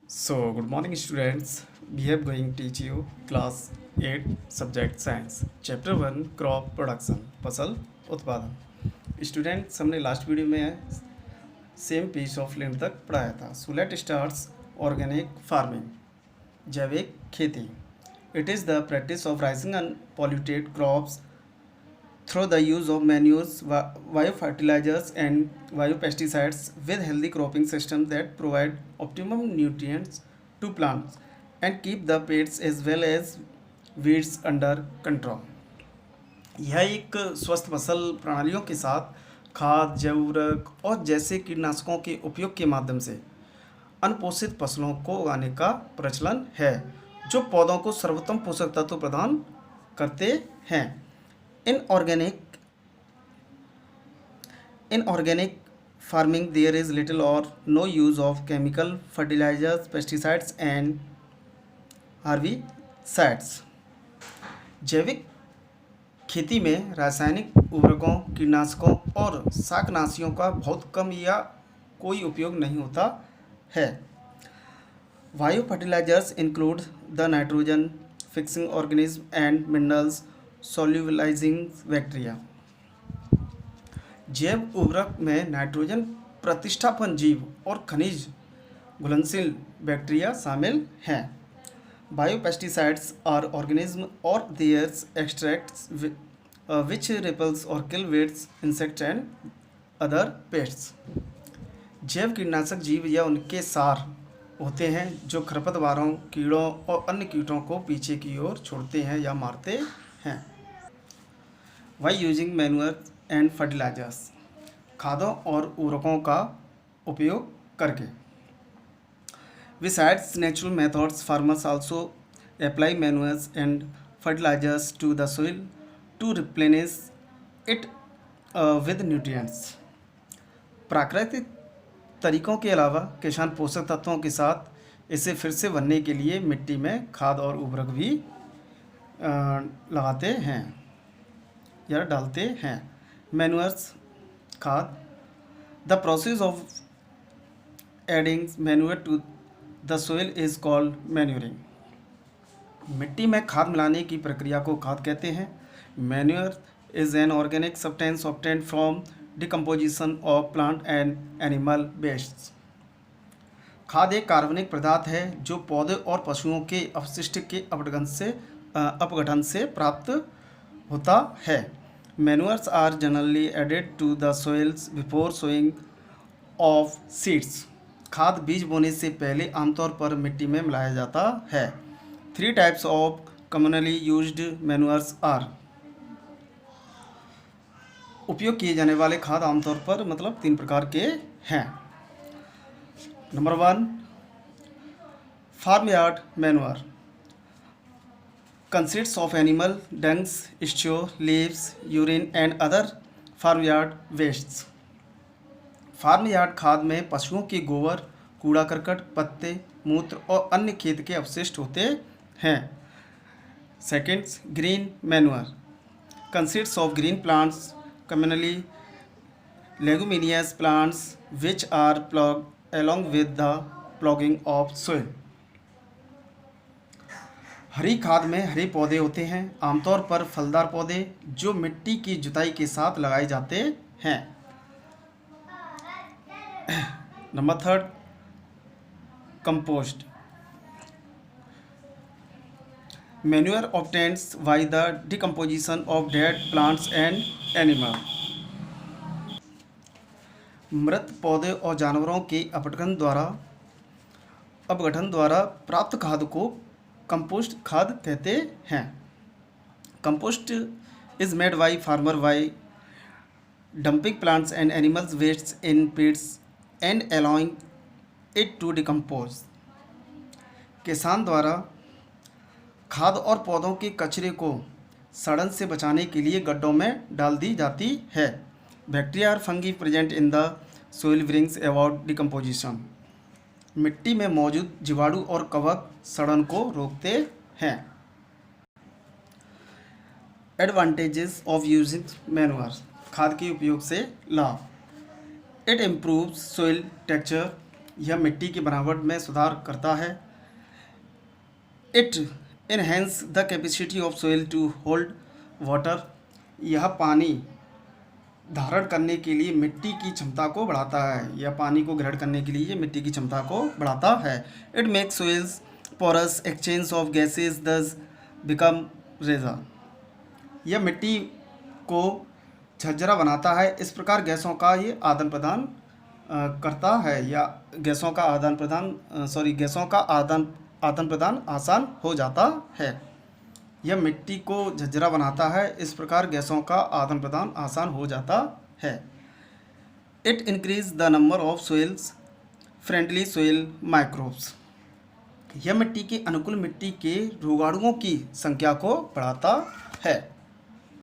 So, good morning, students. We are going to teach you class 8 subject science. Chapter 1 crop production फसल उत्पादन. Students हमने last video में same piece of land तक पढ़ाया था. So let starts organic farming जैविक खेती. It is the practice of rising unpolluted crops through the use of manures, biofertilizers and biopesticides with healthy cropping systems that provide optimum nutrients to plants and keep the pests as well as weeds under control. यह एक स्वस्थ फसल प्रणालियों के साथ खाद, जैव उर्वरक और जैसे कीटनाशकों के उपयोग के माध्यम से अनपोषित फसलों को उगाने का प्रचलन है जो पौधों को सर्वोत्तम पोषक तत्व प्रदान करते हैं. In organic farming, there is little or no use of chemical fertilizers, pesticides, and herbicides. जैविक खेती में रासायनिक उर्वरकों, कीटनाशकों और शाकनाशियों का बहुत कम या कोई उपयोग नहीं होता है. Bio fertilizers include the nitrogen fixing organisms and minerals solubilizing bacteria. जैव उर्वरक में नाइट्रोजन प्रतिष्ठापन जीव और खनिज घुलनशील बैक्टीरिया शामिल हैं. बायोपेस्टिसाइड्स आर ऑर्गेनिज्म और देयर्स एक्सट्रैक्ट्स विच रिपल्स और किल weeds, insect and other pests. जैव कीटनाशक जीव या उनके सार होते हैं जो खरपतवारों, कीड़ों और अन्य कीटों को पीछे की ओर छोड़ते हैं या मारते हैं. By using manure and fertilizers, खादों और उर्वरकों का उपयोग करके. Besides natural methods, farmers also apply manures and fertilizers to the soil to replenish it with nutrients. प्राकृतिक तरीकों के अलावा किसान पोषक तत्वों के साथ इसे फिर से भरने के लिए मिट्टी में खाद और उर्वरक भी लगाते हैं या डालते हैं. मैन्यूअर्स, खाद. The process of adding manure to the soil is called manuring. मिट्टी में खाद मिलाने की प्रक्रिया को खाद कहते हैं. Manure is an organic substance obtained from decomposition of plant and animal wastes. खाद एक कार्बनिक पदार्थ है जो पौधे और पशुओं के अपशिष्ट के अपघटन से प्राप्त होता है. Manures are generally added to the soils before sowing of seeds. खाद बीज बोने से पहले आमतौर पर मिट्टी में मिलाया जाता है. 3 types of commonly used manures are. उपयोग किए जाने वाले खाद आमतौर पर 3 प्रकार के हैं. Number 1, farm yard manure consists of animal dungs, stew, leaves, urine and other farmyard wastes. Farm yard खाद में पशुओं के गोबर, कूड़ा करकट, पत्ते, मूत्र और अन्य खेत के अवशिष्ट होते हैं. Second, green manure consists of green plants, commonly leguminous plants which are plugged along with the plugging of soil. हरी खाद में हरे पौधे होते हैं, आमतौर पर फलदार पौधे जो मिट्टी की जुताई के साथ लगाए जाते हैं. Number 3, compost manure obtains by the decomposition of dead plants and animal. मृत पौधे और जानवरों के अपघटन द्वारा प्राप्त खाद को कंपोस्ट खाद कहते हैं. Compost is made by farmer by dumping plants and animals waste in pits and allowing it to decompose. किसान द्वारा खाद और पौधों के कचरे को सड़न से बचाने के लिए गड्ढों में डाल दी जाती है. बैक्टीरिया और fungi present in the soil brings about decomposition. मिट्टी में मौजूद जीवाणु और कवक सड़न को रोकते हैं. एडवांटेजेस ऑफ यूजिंग मैन्यूअर, खाद के उपयोग से लाभ. इट इम्प्रूव्स सोइल टेक्सचर, यह मिट्टी की बनावट में सुधार करता है। It enhance the capacity of soil to hold water. यह पानी धारण करने के लिए मिट्टी की क्षमता को बढ़ाता है। यह पानी को ग्रहण करने के लिए मिट्टी की क्षमता को बढ़ाता है। It makes soils porous, exchange of gases thus become easier. यह मिट्टी को झरझरा बनाता है। इस प्रकार गैसों का ये आदान प्रदान करता है, या गैसों का आदान प्रदान आसान हो जाता है। यह मिट्टी को झरझरा बनाता है। इस प्रकार गैसों का आदान प्रदान आसान हो जाता है। It increase the number of soils friendly soil microbes. यह मिट्टी के अनुकूल मिट्टी के रोगाणुओं की संख्या को बढ़ाता है।